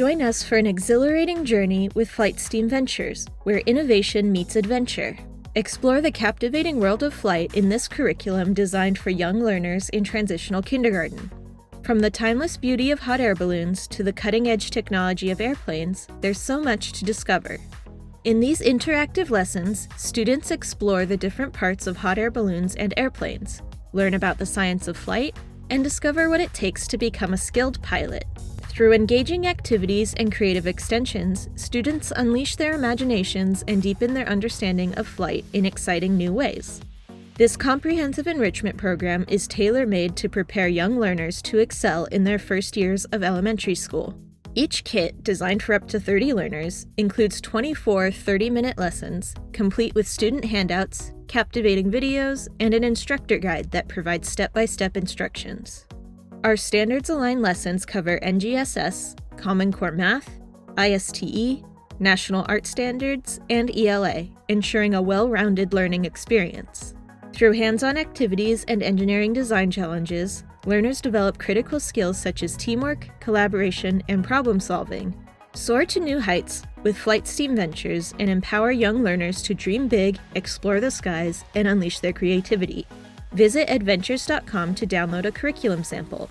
Join us for an exhilarating journey with Flight STEAMventures, where innovation meets adventure. Explore the captivating world of flight in this curriculum designed for young learners in transitional kindergarten. From the timeless beauty of hot air balloons to the cutting-edge technology of airplanes, there's so much to discover. In these interactive lessons, students explore the different parts of hot air balloons and airplanes, learn about the science of flight, and discover what it takes to become a skilled pilot. Through engaging activities and creative extensions, students unleash their imaginations and deepen their understanding of flight in exciting new ways. This comprehensive enrichment program is tailor-made to prepare young learners to excel in their first years of elementary school. Each kit, designed for up to 30 learners, includes 24 30-minute lessons, complete with student handouts, captivating videos, and an instructor guide that provides step-by-step instructions. Our standards-aligned lessons cover NGSS, Common Core Math, ISTE, National Art Standards, and ELA, ensuring a well-rounded learning experience. Through hands-on activities and engineering design challenges, learners develop critical skills such as teamwork, collaboration, and problem-solving. Soar to new heights with Flight STEAMventures and empower young learners to dream big, explore the skies, and unleash their creativity. Visit Edventures.com to download a curriculum sample.